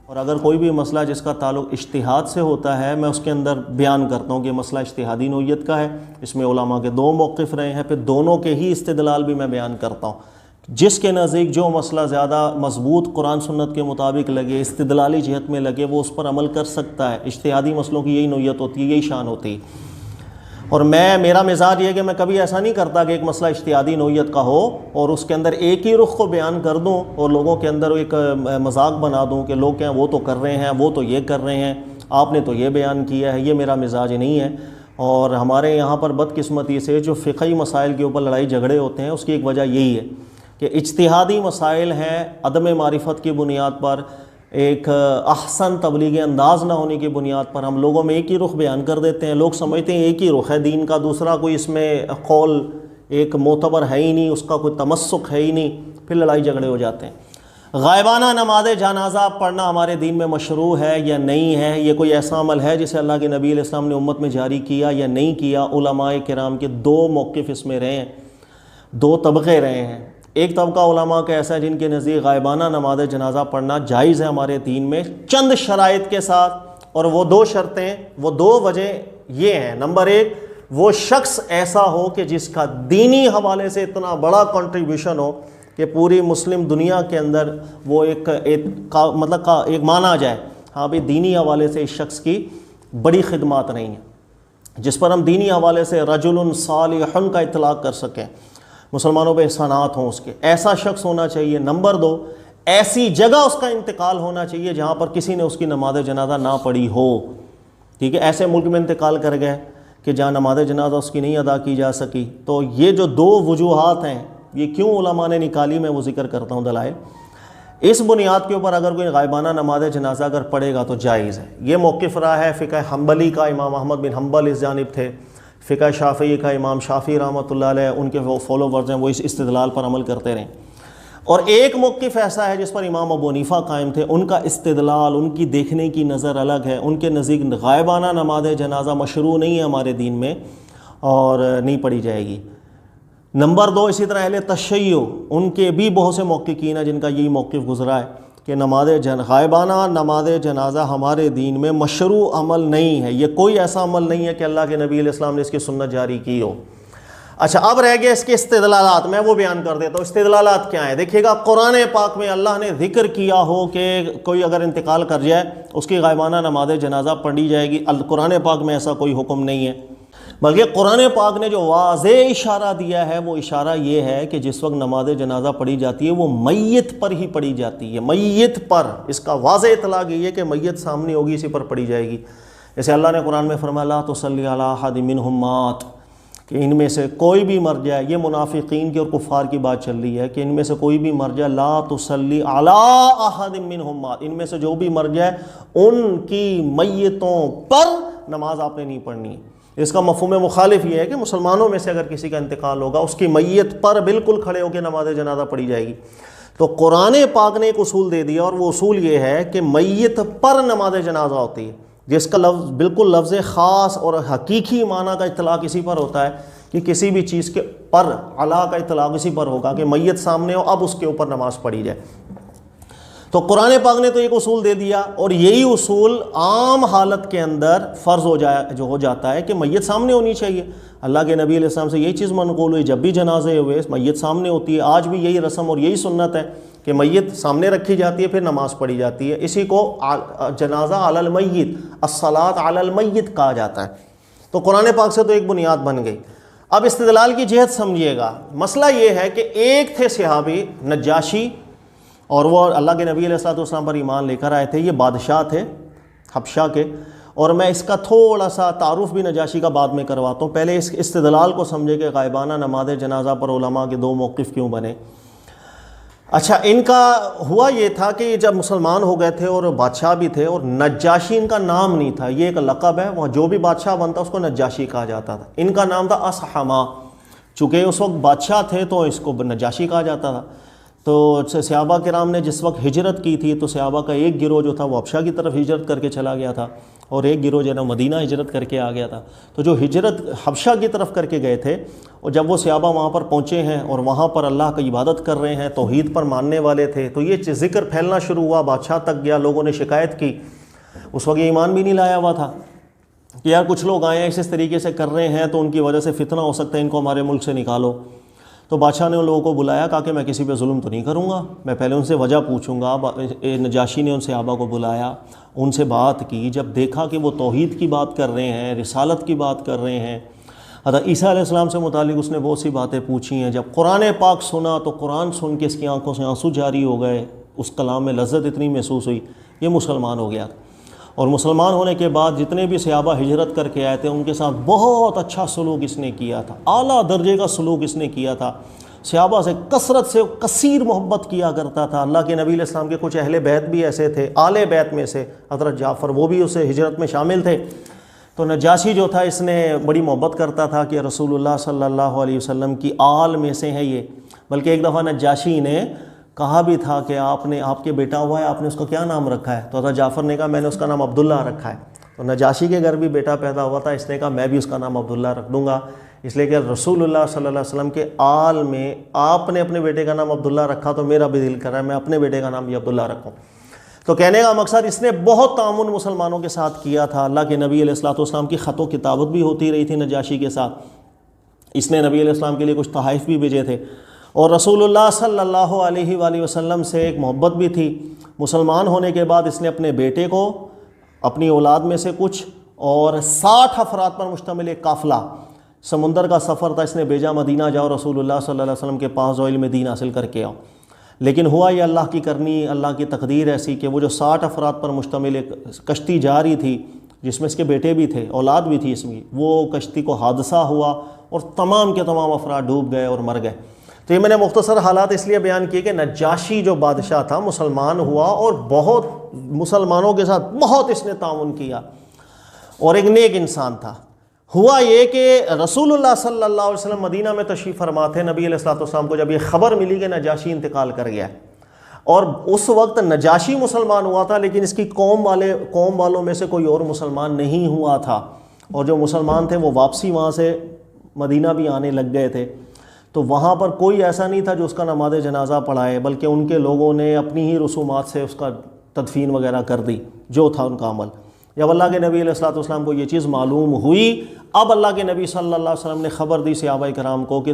اور اگر کوئی بھی مسئلہ جس کا تعلق اجتہاد سے ہوتا ہے میں اس کے اندر بیان کرتا ہوں کہ مسئلہ اجتہادی نوعیت کا ہے، اس میں علماء کے دو موقف رہے ہیں، پھر دونوں کے ہی استدلال بھی میں بیان کرتا ہوں۔ جس کے نزدیک جو مسئلہ زیادہ مضبوط قرآن سنت کے مطابق لگے، استدلالی جہت میں لگے، وہ اس پر عمل کر سکتا ہے۔ اجتہادی مسئلوں کی یہی نوعیت ہوتی ہے، یہی شان ہوتی ہے۔ اور میرا مزاج یہ ہے کہ میں کبھی ایسا نہیں کرتا کہ ایک مسئلہ اجتہادی نوعیت کا ہو اور اس کے اندر ایک ہی رخ کو بیان کر دوں اور لوگوں کے اندر ایک مذاق بنا دوں کہ لوگ کہیں وہ تو کر رہے ہیں، وہ تو یہ کر رہے ہیں، آپ نے تو یہ بیان کیا ہے۔ یہ میرا مزاج نہیں ہے۔ اور ہمارے یہاں پر بدقسمتی سے جو فقہی مسائل کے اوپر لڑائی جھگڑے ہوتے ہیں، اس کی ایک وجہ یہی ہے کہ اجتہادی مسائل ہیں، عدم معرفت کی بنیاد پر، ایک احسن تبلیغی انداز نہ ہونے کی بنیاد پر ہم لوگوں میں ایک ہی رخ بیان کر دیتے ہیں۔ لوگ سمجھتے ہیں ایک ہی رخ ہے دین کا، دوسرا کوئی اس میں قول ایک معتبر ہے ہی نہیں، اس کا کوئی تمسک ہے ہی نہیں، پھر لڑائی جھگڑے ہو جاتے ہیں۔ غائبانہ نماز جنازہ پڑھنا ہمارے دین میں مشروع ہے یا نہیں ہے؟ یہ کوئی ایسا عمل ہے جسے اللہ کے نبی علیہ السلام نے امت میں جاری کیا یا نہیں کیا؟ علماء کرام کے دو موقف اس میں رہے ہیں، دو طبقے رہے ہیں۔ ایک طبقہ علماء کا ایسا ہے جن کے نزدیک غائبانہ نماز جنازہ پڑھنا جائز ہے ہمارے دین میں چند شرائط کے ساتھ، اور وہ دو شرطیں، وہ دو وجہ یہ ہیں۔ نمبر ایک، وہ شخص ایسا ہو کہ جس کا دینی حوالے سے اتنا بڑا کنٹریبیوشن ہو کہ پوری مسلم دنیا کے اندر وہ ایک مانا جائے، ہاں بھی دینی حوالے سے اس شخص کی بڑی خدمات نہیں ہیں، جس پر ہم دینی حوالے سے رجل صالح کا اطلاق کر سکیں، مسلمانوں پہ احسانات ہوں اس کے، ایسا شخص ہونا چاہیے۔ نمبر دو، ایسی جگہ اس کا انتقال ہونا چاہیے جہاں پر کسی نے اس کی نماز جنازہ نہ پڑھی ہو، ٹھیک ہے؟ ایسے ملک میں انتقال کر گئے کہ جہاں نماز جنازہ اس کی نہیں ادا کی جا سکی۔ تو یہ جو دو وجوہات ہیں، یہ کیوں علماء نے نکالی، میں وہ ذکر کرتا ہوں دلائل۔ اس بنیاد کے اوپر اگر کوئی غائبانہ نماز جنازہ اگر پڑھے گا تو جائز ہے۔ یہ موقف رہا ہے فقہ حنبلی کا، امام احمد بن حنبل اس جانب تھے، فقہ شافعی کا امام شافعی رحمۃ اللہ علیہ، ان کے وہ فالوورز ہیں، وہ اس استدلال پر عمل کرتے رہیں۔ اور ایک موقف ایسا ہے جس پر امام ابو حنیفہ قائم تھے، ان کا استدلال، ان کی دیکھنے کی نظر الگ ہے۔ ان کے نزدیک غائبانہ نماز جنازہ مشروع نہیں ہے ہمارے دین میں اور نہیں پڑھی جائے گی۔ نمبر دو، اسی طرح اہل تشیع، ان کے بھی بہت سے محققین ہیں جن کا یہی موقف گزرا ہے کہ غائبانہ نماز جنازہ ہمارے دین میں مشروع عمل نہیں ہے۔ یہ کوئی ایسا عمل نہیں ہے کہ اللہ کے نبی علیہ السلام نے اس کی سنت جاری کی ہو۔ اچھا، اب رہ گیا اس کے استدلالات، میں وہ بیان کر دیتا ہوں۔ استدلالات کیا ہیں؟ دیکھیے گا، قرآن پاک میں اللہ نے ذکر کیا ہو کہ کوئی اگر انتقال کر جائے اس کی غائبانہ نماز جنازہ پڑھی جائے گی، قرآن پاک میں ایسا کوئی حکم نہیں ہے، بلکہ قرآن پاک نے جو واضح اشارہ دیا ہے وہ اشارہ یہ ہے کہ جس وقت نماز جنازہ پڑھی جاتی ہے وہ میت پر ہی پڑھی جاتی ہے، میت پر۔ اس کا واضح اطلاق یہ ہے کہ میت سامنے ہوگی، اسی پر پڑھی جائے گی۔ جیسے اللہ نے قرآن میں فرمایا لا تصلی علی احد منہم مات، کہ ان میں سے کوئی بھی مر جائے، یہ منافقین کی اور کفار کی بات چل رہی ہے کہ ان میں سے کوئی بھی مر جائے، لا تصلی علی احد منہم مات، ان میں سے جو بھی مر جائے ان کی میتوں پر نماز آپ نے نہیں پڑھنی ہے۔ اس کا مفہوم مخالف یہ ہے کہ مسلمانوں میں سے اگر کسی کا انتقال ہوگا اس کی میت پر بالکل کھڑے ہو کے نماز جنازہ پڑھی جائے گی۔ تو قرآن پاک نے ایک اصول دے دیا، اور وہ اصول یہ ہے کہ میت پر نماز جنازہ ہوتی ہے، جس کا لفظ بالکل لفظ خاص اور حقیقی معنی کا اطلاق اسی پر ہوتا ہے کہ کسی بھی چیز کے پر علا کا اطلاق اسی پر ہوگا کہ میت سامنے ہو، اب اس کے اوپر نماز پڑھی جائے۔ تو قرآن پاک نے تو ایک اصول دے دیا، اور یہی اصول عام حالت کے اندر فرض ہو جاتا ہے کہ میت سامنے ہونی چاہیے۔ اللہ کے نبی علیہ السلام سے یہی چیز منقول ہوئی، جب بھی جنازے ہوئے میت سامنے ہوتی ہے۔ آج بھی یہی رسم اور یہی سنت ہے کہ میت سامنے رکھی جاتی ہے، پھر نماز پڑھی جاتی ہے۔ اسی کو جنازہ علی المیت، الصلاۃ علی المیت کہا جاتا ہے۔ تو قرآن پاک سے تو ایک بنیاد بن گئی۔ اب استدلال کی جہت سمجھیے گا۔ مسئلہ یہ ہے کہ ایک تھے صحابی نجاشی، اور وہ اللہ کے نبی علیہ السلام پر ایمان لے کر آئے تھے۔ یہ بادشاہ تھے حبشہ کے، اور میں اس کا تھوڑا سا تعارف بھی نجاشی کا بعد میں کرواتا ہوں۔ پہلے اس استدلال کو سمجھے کہ غائبانہ نماز جنازہ پر علماء کے دو موقف کیوں بنے۔ اچھا، ان کا ہوا یہ تھا کہ جب مسلمان ہو گئے تھے اور بادشاہ بھی تھے، اور نجاشی ان کا نام نہیں تھا، یہ ایک لقب ہے، وہ جو بھی بادشاہ بنتا اس کو نجاشی کہا جاتا تھا۔ ان کا نام تھا اصحما، چونکہ اس وقت بادشاہ تھے تو اس کو نجاشی کہا جاتا تھا۔ تو صحابہ کرام نے جس وقت ہجرت کی تھی تو صحابہ کا ایک گروہ جو تھا وہ حبشہ کی طرف ہجرت کر کے چلا گیا تھا، اور ایک گروہ جو ہے نا مدینہ ہجرت کر کے آ گیا تھا۔ تو جو ہجرت حبشہ کی طرف کر کے گئے تھے، اور جب وہ صحابہ وہاں پر پہنچے ہیں اور وہاں پر اللہ کی عبادت کر رہے ہیں، توحید پر ماننے والے تھے، تو یہ ذکر پھیلنا شروع ہوا، بادشاہ تک گیا، لوگوں نے شکایت کی۔ اس وقت یہ ایمان بھی نہیں لایا ہوا تھا کہ یار کچھ لوگ آئے ہیں اس طریقے سے کر رہے ہیں تو ان کی وجہ سے فتنہ ہو سکتا ہے، ان کو ہمارے ملک سے نکالو۔ تو بادشاہ نے ان لوگوں کو بلایا، کہا کہ میں کسی پہ ظلم تو نہیں کروں گا، میں پہلے ان سے وجہ پوچھوں گا۔ نجاشی نے ان صحابہ کو بلایا، ان سے بات کی، جب دیکھا کہ وہ توحید کی بات کر رہے ہیں، رسالت کی بات کر رہے ہیں، حضرت عیسیٰ علیہ السلام سے متعلق اس نے بہت سی باتیں پوچھی ہیں، جب قرآن پاک سنا تو قرآن سن کے اس کی آنکھوں سے آنسو جاری ہو گئے، اس کلام میں لذت اتنی محسوس ہوئی، یہ مسلمان ہو گیا۔ اور مسلمان ہونے کے بعد جتنے بھی صحابہ ہجرت کر کے آئے تھے ان کے ساتھ بہت اچھا سلوک اس نے کیا تھا، اعلیٰ درجے کا سلوک اس نے کیا تھا، صحابہ سے کثرت سے کثیر محبت کیا کرتا تھا۔ اللہ کے نبی علیہ السلام کے کچھ اہل بیت بھی ایسے تھے، آل بیت میں سے حضرت جعفر، وہ بھی اسے ہجرت میں شامل تھے۔ تو نجاشی جو تھا اس نے بڑی محبت کرتا تھا کہ رسول اللہ صلی اللہ علیہ وسلم کی آل میں سے ہے یہ، بلکہ ایک دفعہ نجاشی نے کہا بھی تھا کہ آپ کے بیٹا ہوا ہے، آپ نے اس کا کیا نام رکھا ہے؟ تو حضرت جعفر نے کہا میں نے اس کا نام عبداللہ رکھا ہے۔ تو نجاشی کے گھر بھی بیٹا پیدا ہوا تھا، اس نے کہا میں بھی اس کا نام عبداللہ رکھ دوں گا، اس لیے کہ رسول اللہ صلی اللہ علیہ وسلم کے آل میں آپ نے اپنے بیٹے کا نام عبداللہ رکھا تو میرا بھی دل کر رہا ہے میں اپنے بیٹے کا نام بھی عبداللہ رکھوں۔ تو کہنے کا مقصد اس نے بہت تعاون مسلمانوں کے ساتھ کیا تھا۔ اللہ کے نبی علیہ الصلوۃ والسلام کی خط و کتابت بھی ہوتی رہی تھی نجاشی کے ساتھ، اس نے نبی علیہ السلام کے لیے کچھ تحائف بھی بھیجے تھے، اور رسول اللہ صلی اللہ علیہ وآلہ وسلم سے ایک محبت بھی تھی۔ مسلمان ہونے کے بعد اس نے اپنے بیٹے کو، اپنی اولاد میں سے کچھ، اور 60 افراد پر مشتمل ایک قافلہ، سمندر کا سفر تھا، اس نے بھیجا مدینہ جاؤ رسول اللہ صلی اللہ علیہ وسلم کے پاس جو علم دین حاصل کر کے آؤ۔ لیکن ہوا یہ اللہ کی کرنی، اللہ کی تقدیر ایسی کہ وہ جو 60 افراد پر مشتمل ایک کشتی جا رہی تھی جس میں اس کے بیٹے بھی تھے، اولاد بھی تھی اس میں، وہ کشتی کو حادثہ ہوا اور تمام کے تمام افراد ڈوب گئے اور مر گئے۔ تو یہ میں نے مختصر حالات اس لیے بیان کیے کہ نجاشی جو بادشاہ تھا مسلمان ہوا اور بہت مسلمانوں کے ساتھ بہت اس نے تعاون کیا اور ایک نیک انسان تھا۔ ہوا یہ کہ رسول اللہ صلی اللہ علیہ وسلم مدینہ میں تشریف فرما تھے، نبی علیہ الصلوۃ والسلام کو جب یہ خبر ملی کہ نجاشی انتقال کر گیا، اور اس وقت نجاشی مسلمان ہوا تھا لیکن اس کی قوم والوں میں سے کوئی اور مسلمان نہیں ہوا تھا، اور جو مسلمان تھے وہ واپسی وہاں سے مدینہ بھی آنے لگ گئے تھے۔ تو وہاں پر کوئی ایسا نہیں تھا جو اس کا نماز جنازہ پڑھائے، بلکہ ان کے لوگوں نے اپنی ہی رسومات سے اس کا تدفین وغیرہ کر دی جو تھا ان کا عمل۔ جب اللہ کے نبی علیہ الصلوۃ والسلام کو یہ چیز معلوم ہوئی، اب اللہ کے نبی صلی اللہ علیہ وسلم نے خبر دی صحابہ کرام کو کہ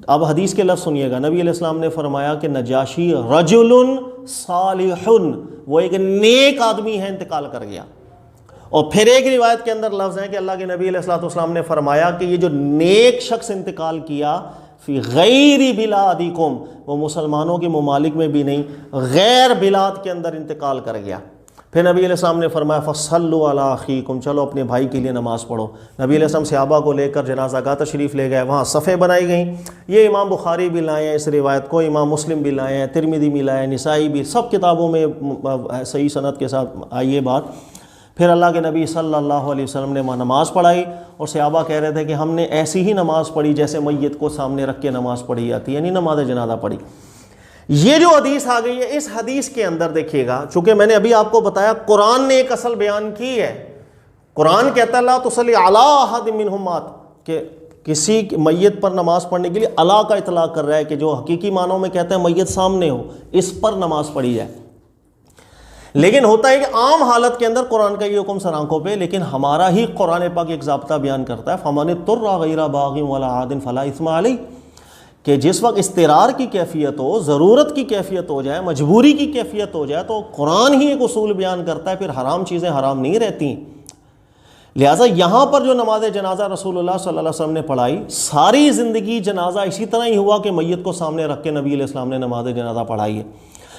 اب حدیث کے لفظ سنیے گا، نبی علیہ السلام نے فرمایا کہ نجاشی رجل صالح، وہ ایک نیک آدمی ہے، انتقال کر گیا۔ اور پھر ایک روایت کے اندر لفظ ہے کہ اللہ کے نبی علیہ الصلوۃ والسلام نے فرمایا کہ یہ جو نیک شخص انتقال کیا فی غیر بلادکم، وہ مسلمانوں کے ممالک میں بھی نہیں، غیر بلاد کے اندر انتقال کر گیا۔ پھر نبی علیہ السلام نے فرمایا فصلوا علی اخیکم، چلو اپنے بھائی کے لیے نماز پڑھو۔ نبی علیہ السلام صحابہ کو لے کر جنازہ گاہ تشریف لے گئے، وہاں صفیں بنائی گئیں۔ یہ امام بخاری بھی لائے ہیں اس روایت کو، امام مسلم بھی لائے ہیں، ترمذی بھی لائے ہیں، نسائی بھی، سب کتابوں میں صحیح سند کے ساتھ آئی یہ بات۔ پھر اللہ کے نبی صلی اللہ علیہ وسلم نے وہاں نماز پڑھائی، اور صحابہ کہہ رہے تھے کہ ہم نے ایسی ہی نماز پڑھی جیسے میت کو سامنے رکھ کے نماز پڑھی جاتی ہے، یعنی نماز جنازہ پڑھی۔ یہ جو حدیث آ گئی ہے، اس حدیث کے اندر دیکھیے گا، چونکہ میں نے ابھی آپ کو بتایا قرآن نے ایک اصل بیان کی ہے۔ قرآن کہتا ہے لا تصلی علی احد منہم مات، کہ کسی میت پر نماز پڑھنے کے لیے اللہ کا اطلاق کر رہا ہے کہ جو حقیقی معنوں میں کہتا ہے میت سامنے ہو، اس پر نماز پڑھی جائے۔ لیکن ہوتا ہے کہ عام حالت کے اندر قرآن کا یہ حکم سر آنکھوں پہ، لیکن ہمارا ہی قرآن پاک ایک ضابطہ بیان کرتا ہے فَمَنِ اضْطُرَّ غَيْرَ بَاغٍ وَلَا عَادٍ فَلَا إِثْمَ عَلَيْهِ، کہ جس وقت اضطرار کی کیفیت ہو، ضرورت کی کیفیت ہو جائے، مجبوری کی کیفیت ہو جائے، تو قرآن ہی ایک اصول بیان کرتا ہے، پھر حرام چیزیں حرام نہیں رہتی۔ لہٰذا یہاں پر جو نماز جنازہ رسول اللہ صلی اللہ علیہ وسلم نے پڑھائی، ساری زندگی جنازہ اسی طرح ہی ہوا کہ میت کو سامنے رکھ کے نبی علیہ السلام نے نماز جنازہ پڑھائی ہے۔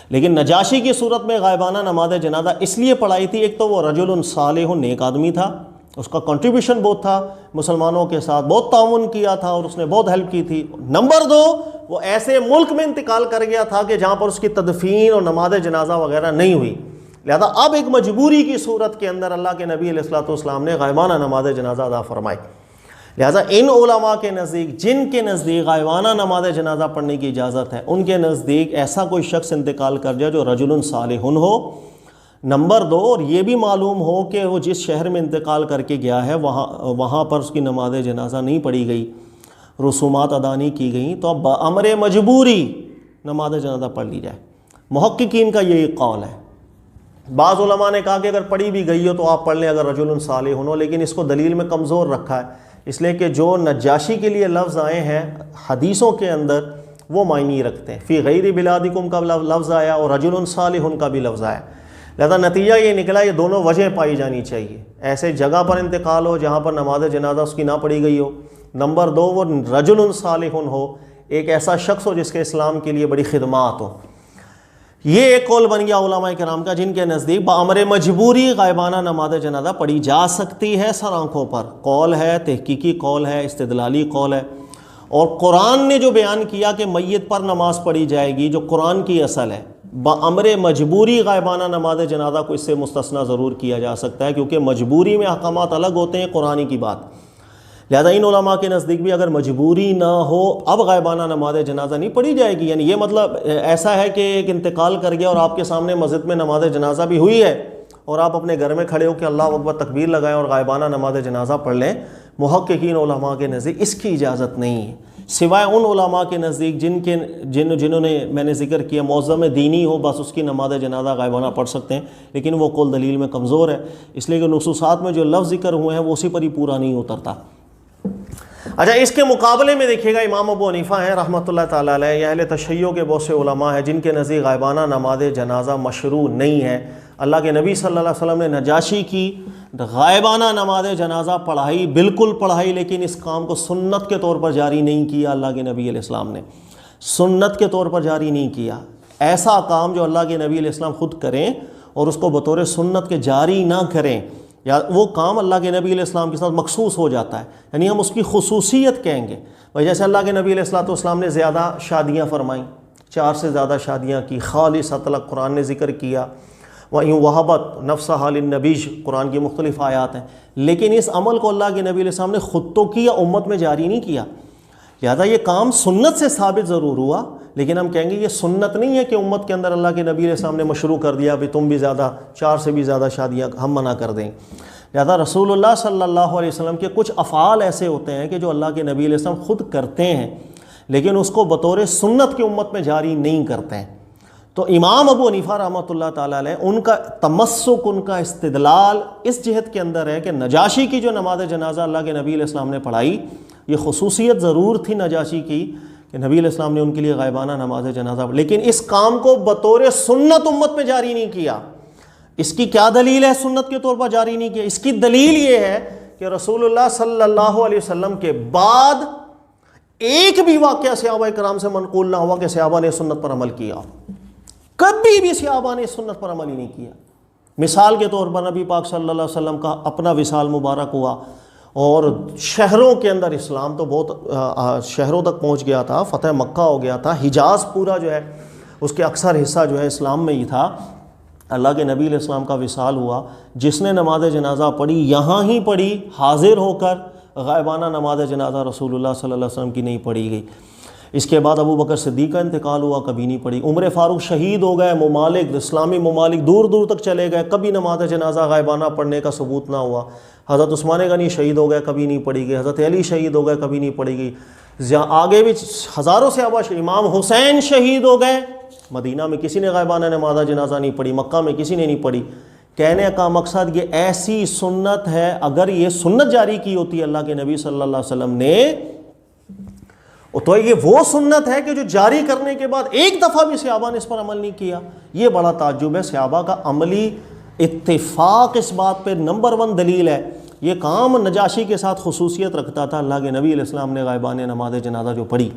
لیکن نجاشی کی صورت میں غائبانہ نماز جنازہ اس لیے پڑھائی تھی، ایک تو وہ رجل صالح، نیک آدمی تھا، اس کا کنٹریبیوشن بہت تھا، مسلمانوں کے ساتھ بہت تعاون کیا تھا اور اس نے بہت ہیلپ کی تھی۔ نمبر دو، وہ ایسے ملک میں انتقال کر گیا تھا کہ جہاں پر اس کی تدفین اور نماز جنازہ وغیرہ نہیں ہوئی، لہذا اب ایک مجبوری کی صورت کے اندر اللہ کے نبی علیہ الصلوۃ والسلام نے غائبانہ نماز جنازہ ادا فرمائی۔ لہٰذا ان علماء کے نزدیک جن کے نزدیک غائبانہ نماز جنازہ پڑھنے کی اجازت ہے، ان کے نزدیک ایسا کوئی شخص انتقال کر جائے جو رجل صالح ہو، نمبر 2، اور یہ بھی معلوم ہو کہ وہ جس شہر میں انتقال کر کے گیا ہے وہاں پر اس کی نماز جنازہ نہیں پڑھی گئی، رسومات ادا نہیں کی گئیں، تو اب بامر مجبوری نماز جنازہ پڑھ لی جائے۔ محققین کا یہی قول ہے۔ بعض علماء نے کہا کہ اگر پڑھی بھی گئی ہو تو آپ پڑھ لیں اگر رجل صالح ہو، لیکن اس کو دلیل میں کمزور رکھا ہے، اس لیے کہ جو نجاشی کے لیے لفظ آئے ہیں حدیثوں کے اندر وہ معنی رکھتے ہیں۔ فی غیر بلادکم کا لفظ آیا اور رجل صالح کا بھی لفظ آیا، لہذا نتیجہ یہ نکلا یہ دونوں وجہ پائی جانی چاہیے۔ ایسے جگہ پر انتقال ہو جہاں پر نماز جنازہ اس کی نہ پڑھی گئی ہو، نمبر 2 وہ رجل صالح ہو، ایک ایسا شخص ہو جس کے اسلام کے لیے بڑی خدمات ہو۔ یہ ایک قول بن گیا علماء کرام کا جن کے نزدیک بامر مجبوری غائبانہ نماز جنازہ پڑھی جا سکتی ہے سر آنکھوں پر۔ قول ہے، تحقیقی قول ہے، استدلالی قول ہے، اور قرآن نے جو بیان کیا کہ میت پر نماز پڑھی جائے گی جو قرآن کی اصل ہے، بامر مجبوری غائبانہ نماز جنازہ کو اس سے مستثنیٰ ضرور کیا جا سکتا ہے، کیونکہ مجبوری میں احکامات الگ ہوتے ہیں قرآن کی بات۔ لہذا ان علماء کے نزدیک بھی اگر مجبوری نہ ہو اب غائبانہ نماز جنازہ نہیں پڑھی جائے گی، یعنی یہ مطلب ایسا ہے کہ ایک انتقال کر گیا اور آپ کے سامنے مسجد میں نماز جنازہ بھی ہوئی ہے اور آپ اپنے گھر میں کھڑے ہو کہ اللہ اکبر تکبیر لگائیں اور غائبانہ نماز جنازہ پڑھ لیں، محققین علماء کے نزدیک اس کی اجازت نہیں ہے، سوائے ان علماء کے نزدیک جنہوں نے میں نے ذکر کیا معظم دینی ہو، بس اس کی نماز جنازہ غائبانہ پڑھ سکتے ہیں، لیکن وہ قول دلیل میں کمزور ہے، اس لیے کہ نصوصات میں جو لفظ ذکر ہوئے ہیں وہ اسی پر ہی پورا نہیں اترتا۔ اچھا، اس کے مقابلے میں دیکھیے گا امام ابو حنیفہ ہیں رحمۃ اللہ تعالیٰ علیہ، یہ اہل تشیع کے بہت سے علماء ہیں جن کے نزدیک غائبانہ نماز جنازہ مشروع نہیں ہے۔ اللہ کے نبی صلی اللہ علیہ وسلم نے نجاشی کی غائبانہ نماز جنازہ پڑھائی، بالکل پڑھائی، لیکن اس کام کو سنت کے طور پر جاری نہیں کیا۔ اللہ کے نبی علیہ السلام نے سنت کے طور پر جاری نہیں کیا۔ ایسا کام جو اللہ کے نبی علیہ السلام خود کریں اور اس کو بطور سنت کے جاری نہ کریں، یا وہ کام اللہ کے نبی علیہ السلام کے ساتھ مخصوص ہو جاتا ہے، یعنی ہم اس کی خصوصیت کہیں گے۔ بھائی جیسے اللہ کے نبی علیہ السلام نے زیادہ شادیاں فرمائیں، 4 سے زیادہ شادیاں کی، خالصۃ لک قرآن نے ذکر کیا، وَإِن وَهَبَتْ نَفْسَهَا لِلنَّبِيِّ قرآن کی مختلف آیات ہیں، لیکن اس عمل کو اللہ کے نبی علیہ السلام نے خود تو کیا، امت میں جاری نہیں کیا۔ لہٰذا یہ کام سنت سے ثابت ضرور ہوا، لیکن ہم کہیں گے یہ سنت نہیں ہے کہ امت کے اندر اللہ کے نبی علیہ السلام نے مشروع کر دیا بھی تم بھی زیادہ 4 سے بھی زیادہ شادیاں ہم منع کر دیں۔ لہٰذا رسول اللہ صلی اللہ علیہ وسلم کے کچھ افعال ایسے ہوتے ہیں کہ جو اللہ کے نبی علیہ السلام خود کرتے ہیں لیکن اس کو بطور سنت کی امت میں جاری نہیں کرتے ہیں۔ تو امام ابو حنیفہ رحمۃ اللہ تعالیٰ علیہ ان کا تمسک، ان کا استدلال اس جہت کے اندر ہے کہ نجاشی کی جو نماز جنازہ اللہ کے نبی علیہ السلام نے پڑھائی، یہ خصوصیت ضرور تھی نجاشی کی کہ نبی علیہ السلام نے ان کے لیے غائبانہ نماز جنازہ پڑھی، لیکن اس کام کو بطور سنت امت میں جاری نہیں کیا۔ اس کی کیا دلیل ہے سنت کے طور پر جاری نہیں کیا؟ اس کی دلیل یہ ہے کہ رسول اللہ صلی اللہ علیہ وسلم کے بعد ایک بھی واقعہ صحابہ کرام سے منقول نہ ہوا کہ صحابہ نے سنت پر عمل کیا، کبھی بھی صحابہ نے سنت پر عمل ہی نہیں کیا۔ مثال کے طور پر نبی پاک صلی اللہ علیہ وسلم کا اپنا وصال مبارک ہوا اور شہروں کے اندر اسلام تو بہت شہروں تک پہنچ گیا تھا، فتح مکہ ہو گیا تھا، حجاز پورا جو ہے اس کے اکثر حصہ جو ہے اسلام میں ہی تھا۔ اللہ کے نبی علیہ السلام کا وصال ہوا، جس نے نماز جنازہ پڑھی یہاں ہی پڑھی حاضر ہو کر، غائبانہ نماز جنازہ رسول اللہ صلی اللہ علیہ وسلم کی نہیں پڑھی گئی۔ اس کے بعد ابو بکر صدیق کا انتقال ہوا، کبھی نہیں پڑھی۔ عمر فاروق شہید ہو گئے، ممالک اسلامی ممالک دور دور تک چلے گئے، کبھی نماز جنازہ غائبانہ پڑھنے کا ثبوت نہ ہوا۔ حضرت عثمان غنی شہید ہو گئے، کبھی نہیں پڑھی گئی۔ حضرت علی شہید ہو گئے، کبھی نہیں پڑھی گئی۔ آگے بھی ہزاروں صحابہ، امام حسین شہید ہو گئے، مدینہ میں کسی نے غائبانہ نماز جنازہ نہیں پڑھی، مکہ میں کسی نے نہیں پڑھی۔ کہنے کا مقصد یہ ایسی سنت ہے، اگر یہ سنت جاری کی ہوتی ہے اللہ کے نبی صلی اللہ علیہ وسلم نے، تو یہ وہ سنت ہے کہ جو جاری کرنے کے بعد ایک دفعہ بھی صحابہ نے اس پر عمل نہیں کیا۔ یہ بڑا تعجب ہے، صحابہ کا عملی اتفاق اس بات پہ نمبر 1 دلیل ہے۔ یہ کام نجاشی کے ساتھ خصوصیت رکھتا تھا، اللہ کے نبی علیہ السلام نے غائبانہ نماز جنازہ جو پڑھی،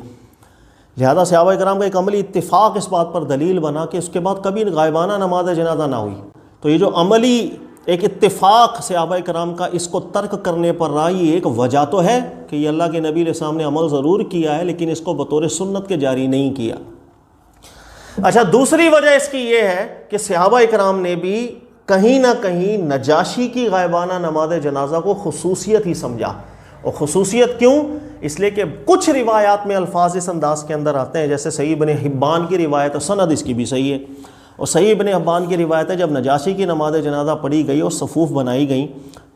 لہذا صحابہ کرام کا ایک عملی اتفاق اس بات پر دلیل بنا کہ اس کے بعد کبھی غائبانہ نماز جنازہ نہ ہوئی۔ تو یہ جو عملی ایک اتفاق صحابہ کرام کا اس کو ترک کرنے پر رہا، یہ ایک وجہ تو ہے کہ یہ اللہ کے نبی علیہ السلام نے عمل ضرور کیا ہے لیکن اس کو بطور سنت کے جاری نہیں کیا۔ اچھا، دوسری وجہ اس کی یہ ہے کہ صحابہ کرام نے بھی کہیں نہ کہیں نجاشی کی غائبانہ نماز جنازہ کو خصوصیت ہی سمجھا اور خصوصیت کیوں؟ اس لیے کہ کچھ روایات میں الفاظ اس انداز کے اندر آتے ہیں، جیسے صحیح ابن حبان کی روایت ہے، سند اس کی بھی صحیح ہے، اور صحیح ابن حبان کی روایت ہے جب نجاشی کی نماز جنازہ پڑھی گئی اور صفوف بنائی گئیں،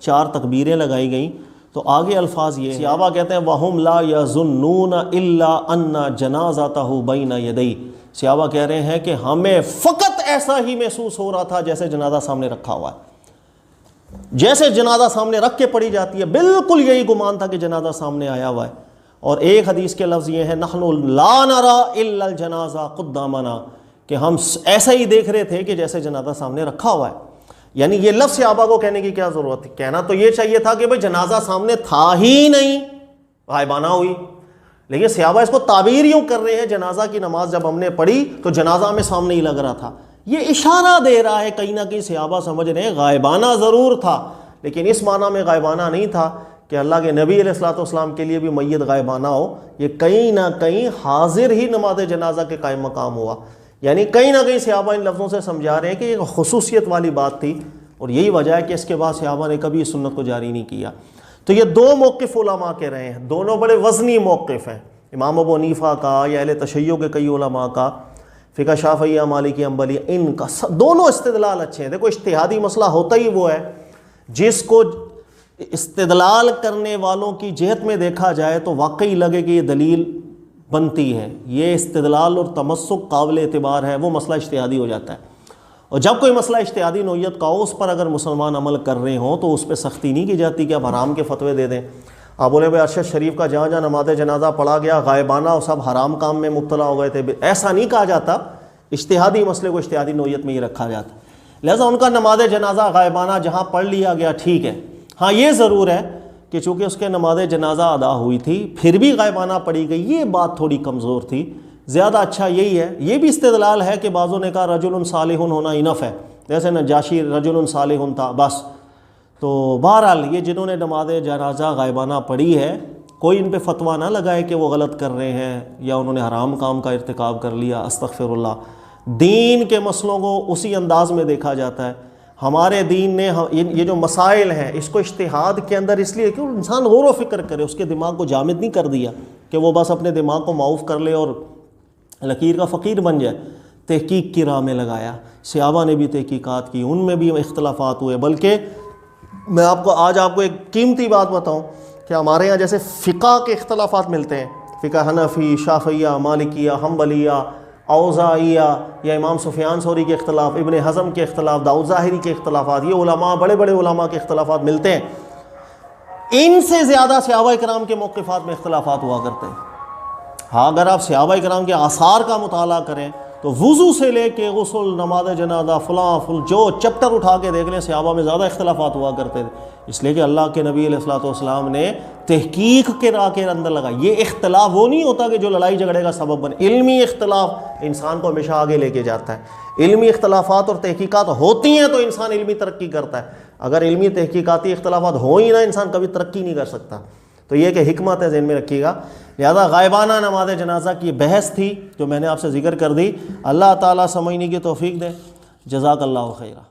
4 تکبیریں لگائی گئیں، تو آگے الفاظ یہ ہیں، صحابہ کہتے ہیں وَهُمْ لَا يَظُنُّونَ إِلَّا أَنَّ جَنَازَتَهُ بَيْنَ يَدَيْهِ، صحابہ کہہ رہے ہیں کہ ہمیں فقط ایسا ہی محسوس ہو رہا تھا جیسے جنازہ سامنے رکھا ہوا ہے، جیسے جنازہ سامنے رکھ کے پڑھی جاتی ہے، بالکل یہی گمان تھا کہ جنازہ سامنے آیا ہوا ہے۔ اور ایک حدیث کے لفظ یہ ہیں نحن لا نرى الا الجنازہ قدامنا، کہ ہم ایسا ہی دیکھ رہے تھے کہ جیسے جنازہ سامنے رکھا ہوا ہے۔ یعنی یہ لفظ صحابہ کو کہنے کی کیا ضرورت تھی؟ کہنا تو یہ چاہیے تھا کہ بھئی جنازہ سامنے تھا ہی نہیں، غائبانہ ہوئی، لیکن صحابہ اس کو تعبیر یوں کر رہے ہیں جنازہ کی نماز جب ہم نے پڑھی تو جنازہ ہمیں سامنے ہی لگ رہا تھا۔ یہ اشارہ دے رہا ہے کہیں نہ کہیں صحابہ سمجھ رہے ہیں غائبانہ ضرور تھا، لیکن اس معنی میں غائبانہ نہیں تھا کہ اللہ کے نبی علیہ الصلوۃ والسلام کے لیے بھی میت غائبانہ ہو، یہ کہیں نہ کہیں حاضر ہی نماز جنازہ کے قائم مقام ہوا۔ یعنی کہیں نہ کہیں صحابہ ان لفظوں سے سمجھا رہے ہیں کہ یہ خصوصیت والی بات تھی، اور یہی وجہ ہے کہ اس کے بعد صحابہ نے کبھی اس سنت کو جاری نہیں کیا۔ تو یہ 2 موقف علماء کے رہے ہیں، دونوں بڑے وزنی موقف ہیں، امام ابو حنیفہ کا یا اہل تشیع کے کئی علماء کا، فقہ شافعیہ مالکی حنبلی، ان کا دونوں استدلال اچھے ہیں۔ دیکھو اجتہادی مسئلہ ہوتا ہی وہ ہے جس کو استدلال کرنے والوں کی جہت میں دیکھا جائے تو واقعی لگے کہ یہ دلیل بنتی ہے، یہ استدلال اور تمسک قابل اعتبار ہے، وہ مسئلہ اجتہادی ہو جاتا ہے۔ اور جب کوئی مسئلہ اجتہادی نوعیت کا ہو، اس پر اگر مسلمان عمل کر رہے ہوں تو اس پہ سختی نہیں کی جاتی کہ اب حرام کے فتوے دے دیں۔ آپ بولے بھائی ارشد شریف کا جہاں جہاں نماز جنازہ پڑھا گیا غائبانہ اور سب حرام کام میں مبتلا ہو گئے تھے، ایسا نہیں کہا جاتا، اجتہادی مسئلے کو اجتہادی نوعیت میں ہی رکھا جاتا ہے۔ لہٰذا ان کا نماز جنازہ غائبانہ جہاں پڑھ لیا گیا ٹھیک ہے، ہاں یہ ضرور ہے کہ چونکہ اس کے نماز جنازہ ادا ہوئی تھی پھر بھی غائبانہ پڑھی گئی، یہ بات تھوڑی کمزور تھی۔ زیادہ اچھا یہی ہے، یہ بھی استدلال ہے کہ بعضوں نے کہا رجل صالح ہونا انف ہے، جیسے نجاشی رجل صالح تھا بس۔ تو بہرحال یہ جنہوں نے نماز جنازہ غائبانہ پڑھی ہے کوئی ان پہ فتویٰ نہ لگائے کہ وہ غلط کر رہے ہیں یا انہوں نے حرام کام کا ارتکاب کر لیا، استغفر اللہ۔ دین کے مسئلوں کو اسی انداز میں دیکھا جاتا ہے۔ ہمارے دین نے یہ جو مسائل ہیں اس کو اجتہاد کے اندر اس لیے کہ انسان غور و فکر کرے، اس کے دماغ کو جامد نہیں کر دیا کہ وہ بس اپنے دماغ کو معاف کر لے اور لکیر کا فقیر بن جائے، تحقیق کی راہ میں لگایا۔ صحابہ نے بھی تحقیقات کی، ان میں بھی اختلافات ہوئے، بلکہ میں آج آپ کو ایک قیمتی بات بتاؤں کہ ہمارے یہاں جیسے فقہ کے اختلافات ملتے ہیں، فقہ حنفی، شافعیہ، مالکیہ، حنبلیہ، اوزاعیہ، یا امام سفیان ثوری کے اختلاف، ابن حزم کے اختلاف، داؤد ظاہری کے اختلافات، یہ علماء بڑے بڑے علماء کے اختلافات ملتے ہیں، ان سے زیادہ صحابہ کرام کے موقفات میں اختلافات ہوا کرتے ہیں۔ ہاں اگر آپ صحابہ کرام کے آثار کا مطالعہ کریں تو وضو سے لے کے غسل، نماز جنازہ، فلاں جو چپٹر اٹھا کے دیکھ لیں صحابہ میں زیادہ اختلافات ہوا کرتے تھے، اس لیے کہ اللہ کے نبی علیہ الصلوۃ والسلام نے تحقیق کے راہ کے اندر لگا۔ یہ اختلاف وہ نہیں ہوتا کہ جو لڑائی جھگڑے کا سبب بنے، علمی اختلاف انسان کو ہمیشہ آگے لے کے جاتا ہے۔ علمی اختلافات اور تحقیقات ہوتی ہیں تو انسان علمی ترقی کرتا ہے، اگر علمی تحقیقاتی اختلافات ہو ہی نہ انسان کبھی ترقی نہیں کر سکتا۔ تو یہ کہ حکمت ہے، ذہن میں رکھیے گا۔ لہذا غائبانہ نماز جنازہ کی بحث تھی جو میں نے آپ سے ذکر کر دی، اللہ تعالیٰ سمجھنے کی توفیق دے۔ جزاک اللہ خیرہ۔